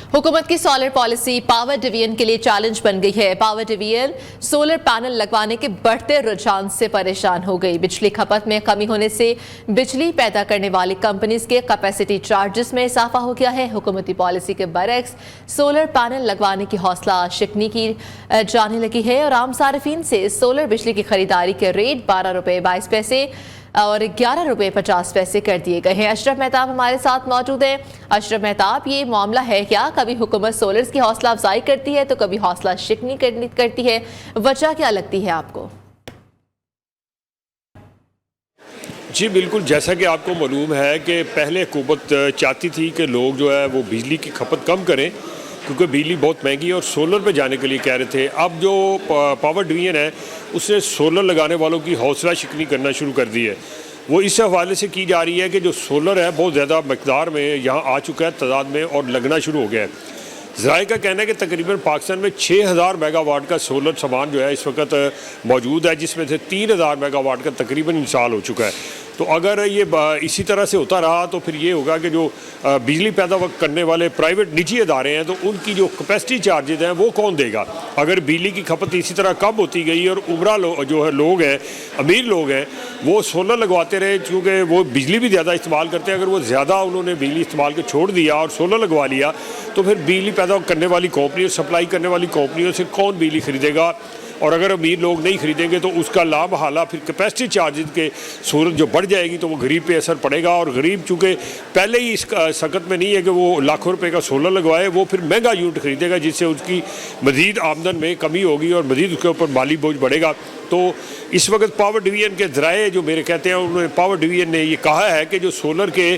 हुकूमत की solar policy power division के लिए चैलेंज बन गई है। पावर डिवीजन सोलर पैनल लगवाने के बढ़ते रुझान से परेशान हो गई। बिजली खपत में कमी होने से बिजली पैदा करने वाली कंपनीज के कैपेसिटी चार्जेस में इजाफा हो गया है। हुकूमती पॉलिसी के बरक्स सोलर पैनल लगवाने की हौसला शिकनी की जाने लगी है और आम सार्फिन से सोलर बिजली की खरीदारी के रेट 12 रुपये 22 पैसे और 11 रुपये 50 पैसे कर दिए गए हैं। अशरफ मेहताब हमारे साथ मौजूद हैं। अशरफ मेहताब, ये मामला है क्या? कभी हुकूमत सोलर्स की हौसला अफजाई करती है तो कभी हौसला शिकनी करती है, वजह क्या लगती है आपको? जी बिल्कुल, जैसा कि आपको मालूम है कि पहले हुकूमत चाहती थी कि लोग जो है वो बिजली की खपत कम करें क्योंकि बिजली बहुत महंगी है और सोलर पे जाने के लिए कह रहे थे। अब जो पावर डिवीजन है उसने सोलर लगाने वालों की हौसला शिकनी करना शुरू कर दी है। वो इस हवाले से की जा रही है कि जो सोलर है बहुत ज़्यादा मकदार में यहाँ आ चुका है तादाद में और लगना शुरू हो गया है। ज़राए का कहना है कि तकरीबन पाकिस्तान में 6000 मेगावाट का सोलर सामान जो है इस वक्त मौजूद है, जिसमें से 3000 मेगावाट का तकरीबन इंस्टॉल हो चुका है। तो अगर ये इसी तरह से होता रहा तो फिर ये होगा कि जो बिजली पैदा करने वाले प्राइवेट निजी अदारे हैं तो उनकी जो कैपेसिटी चार्जेज हैं वो कौन देगा? अगर बिजली की खपत इसी तरह कम होती गई और उम्रा जो है लोग हैं, अमीर लोग हैं, वो सोलर लगवाते रहे क्योंकि वो बिजली भी ज़्यादा इस्तेमाल करते हैं। अगर वो ज़्यादा उन्होंने बिजली इस्तेमाल के छोड़ दिया और सोलर लगवा लिया तो फिर बिजली पैदा करने वाली कंपनियों, सप्लाई करने वाली कंपनियों से कौन बिजली खरीदेगा? और अगर अमीर लोग नहीं खरीदेंगे तो उसका लामहला फिर कैपेसिटी चार्जेस के सूरत जो बढ़ जाएगी तो वो गरीब पे असर पड़ेगा। और गरीब चूँकि पहले ही इस सकत में नहीं है कि वो लाखों रुपए का सोलर लगवाए, वो फिर महंगा यूनिट खरीदेगा जिससे उसकी मज़ीद आमदन में कमी होगी और मज़ीद उसके ऊपर माली बोझ बढ़ेगा। तो इस वक्त पावर डिवीजन के ज़राए जो मेरे कहते हैं, उन्होंने पावर डिवीजन ने ये कहा है कि जो सोलर के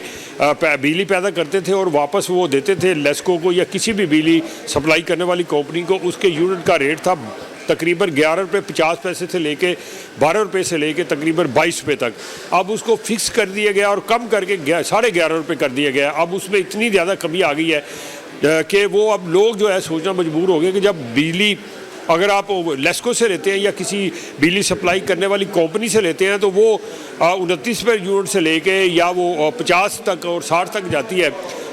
बिजली पैदा करते थे और वापस वो देते थे लेस्को को या किसी भी बिजली सप्लाई करने वाली कंपनी को, उसके यूनिट का रेट था तकरीबन 11 रुपये 50 पैसे से लेके 12 रुपये से लेके तकरीबन 22 रुपये तक। अब उसको फिक्स कर दिया गया और कम करके 11.5 रुपये कर दिया गया। अब उसमें इतनी ज़्यादा कमी आ गई है कि वो अब लोग जो है सोचना मजबूर हो गए कि जब बिजली अगर आप लेस्को से लेते हैं या किसी बिजली सप्लाई करने वाली कंपनी से लेते हैं तो वो 29 रुपये यूनिट से लेके या वो 50 तक और 60 तक जाती है।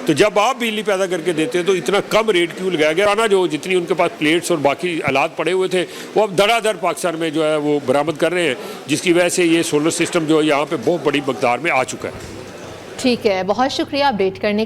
तो जब आप बिजली पैदा करके देते हैं तो इतना कम रेट क्यों लगाया गया? ना जो जितनी उनके पास प्लेट्स और बाकी आलात पड़े हुए थे वो अब धड़ाधड़ पाकिस्तान में जो है वो बरामद कर रहे हैं, जिसकी वजह से ये सोलर सिस्टम जो है यहाँ पे बहुत बड़ी मकदार में आ चुका है। ठीक है, बहुत शुक्रिया अपडेट करने